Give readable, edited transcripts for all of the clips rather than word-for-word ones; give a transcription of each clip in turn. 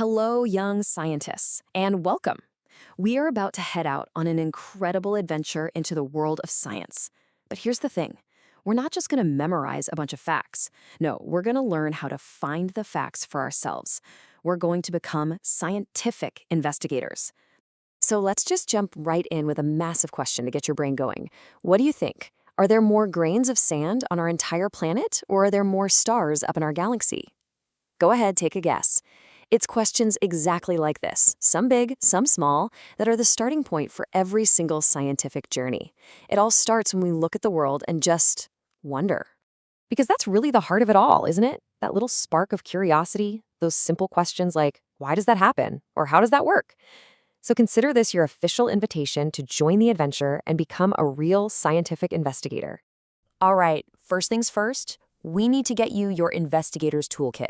Hello, young scientists, and welcome. We are about to head out on an incredible adventure into the world of science. But here's the thing, we're not just going to memorize a bunch of facts. No, we're going to learn how to find the facts for ourselves. We're going to become scientific investigators. So let's just jump right in with a massive question to get your brain going. What do you think? Are there more grains of sand on our entire planet, or are there more stars up in our galaxy? Go ahead, take a guess. It's questions exactly like this, some big, some small, that are the starting point for every single scientific journey. It all starts when we look at the world and just wonder. Because that's really the heart of it all, isn't it? That little spark of curiosity, those simple questions like, why does that happen? Or how does that work? So consider this your official invitation to join the adventure and become a real scientific investigator. All right, first things first, we need to get you your investigator's toolkit.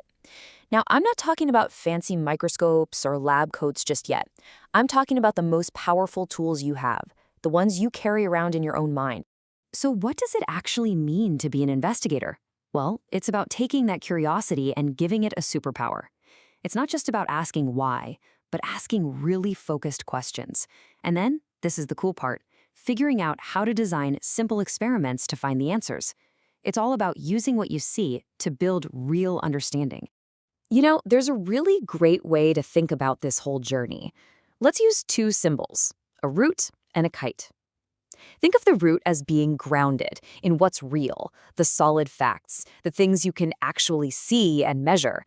Now, I'm not talking about fancy microscopes or lab coats just yet. I'm talking about the most powerful tools you have, the ones you carry around in your own mind. So what does it actually mean to be an investigator? Well, it's about taking that curiosity and giving it a superpower. It's not just about asking why, but asking really focused questions. And then, this is the cool part, figuring out how to design simple experiments to find the answers. It's all about using what you see to build real understanding. You know, there's a really great way to think about this whole journey. Let's use two symbols, a root and a kite. Think of the root as being grounded in what's real, the solid facts, the things you can actually see and measure.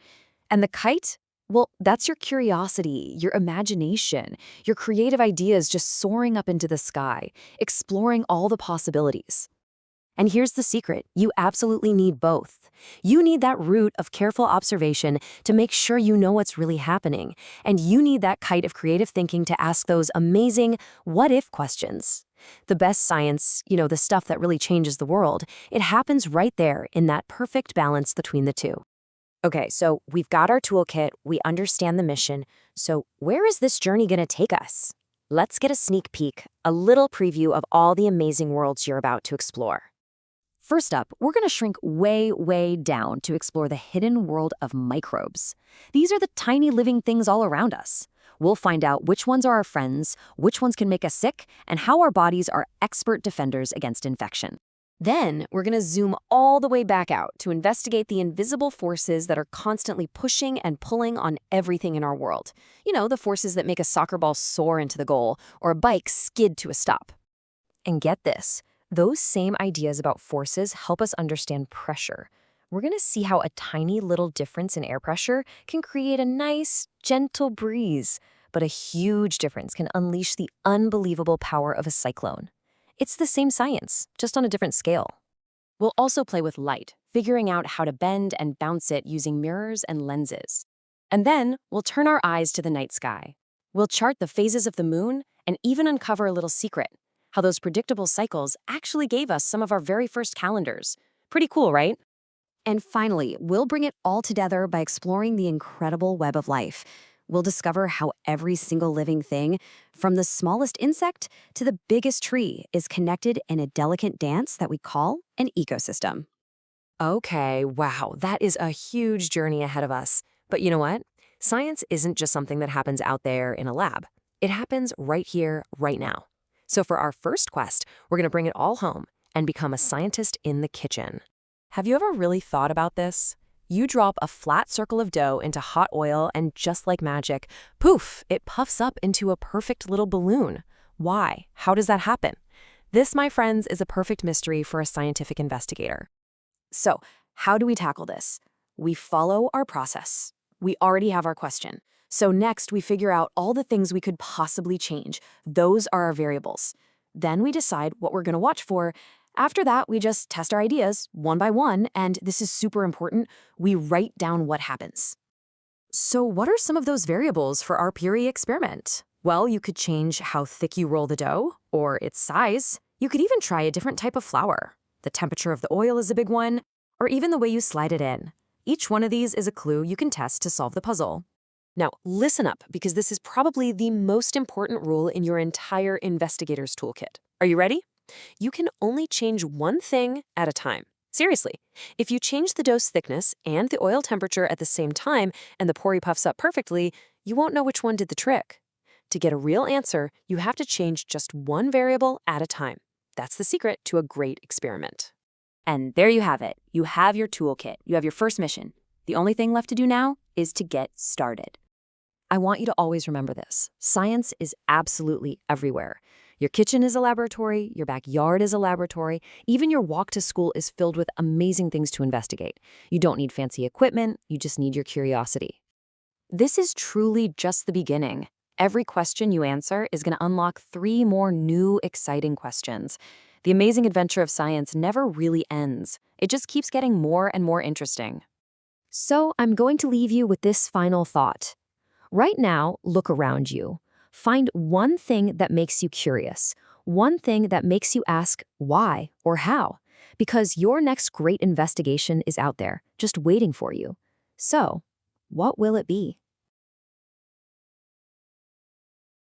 And the kite? Well, that's your curiosity, your imagination, your creative ideas just soaring up into the sky, exploring all the possibilities. And here's the secret, you absolutely need both. You need that root of careful observation to make sure you know what's really happening, and you need that kite of creative thinking to ask those amazing what-if questions. The best science, the stuff that really changes the world, it happens right there in that perfect balance between the two. Okay, so we've got our toolkit, we understand the mission, so where is this journey going to take us? Let's get a sneak peek, a little preview of all the amazing worlds you're about to explore. First up, we're going to shrink way, way down to explore the hidden world of microbes. These are the tiny living things all around us. We'll find out which ones are our friends, which ones can make us sick, and how our bodies are expert defenders against infection. Then, we're going to zoom all the way back out to investigate the invisible forces that are constantly pushing and pulling on everything in our world. The forces that make a soccer ball soar into the goal or a bike skid to a stop. And get this. Those same ideas about forces help us understand pressure. We're going to see how a tiny little difference in air pressure can create a nice, gentle breeze, but a huge difference can unleash the unbelievable power of a cyclone. It's the same science, just on a different scale. We'll also play with light, figuring out how to bend and bounce it using mirrors and lenses. And then we'll turn our eyes to the night sky. We'll chart the phases of the moon and even uncover a little secret. How those predictable cycles actually gave us some of our very first calendars. Pretty cool, right? And finally, we'll bring it all together by exploring the incredible web of life. We'll discover how every single living thing, from the smallest insect to the biggest tree, is connected in a delicate dance that we call an ecosystem. Okay, wow, that is a huge journey ahead of us. But you know what? Science isn't just something that happens out there in a lab. It happens right here, right now. So for our first quest, we're going to bring it all home and become a scientist in the kitchen. Have you ever really thought about this? You drop a flat circle of dough into hot oil and just like magic, poof, it puffs up into a perfect little balloon. Why? How does that happen? This, my friends, is a perfect mystery for a scientific investigator. So, how do we tackle this? We follow our process. We already have our question. So next, we figure out all the things we could possibly change. Those are our variables. Then we decide what we're going to watch for. After that, we just test our ideas one by one, and this is super important, we write down what happens. So what are some of those variables for our puree experiment? Well, you could change how thick you roll the dough, or its size. You could even try a different type of flour. The temperature of the oil is a big one, or even the way you slide it in. Each one of these is a clue you can test to solve the puzzle. Now, listen up, because this is probably the most important rule in your entire investigator's toolkit. Are you ready? You can only change one thing at a time. Seriously, if you change the dough's thickness and the oil temperature at the same time and the puree puffs up perfectly, you won't know which one did the trick. To get a real answer, you have to change just one variable at a time. That's the secret to a great experiment. And there you have it. You have your toolkit. You have your first mission. The only thing left to do now is to get started. I want you to always remember this. Science is absolutely everywhere. Your kitchen is a laboratory, your backyard is a laboratory, even your walk to school is filled with amazing things to investigate. You don't need fancy equipment, you just need your curiosity. This is truly just the beginning. Every question you answer is going to unlock 3 more new, exciting questions. The amazing adventure of science never really ends. It just keeps getting more and more interesting. So I'm going to leave you with this final thought. Right now, look around you. Find one thing that makes you curious, one thing that makes you ask why or how, because your next great investigation is out there, just waiting for you. So, what will it be?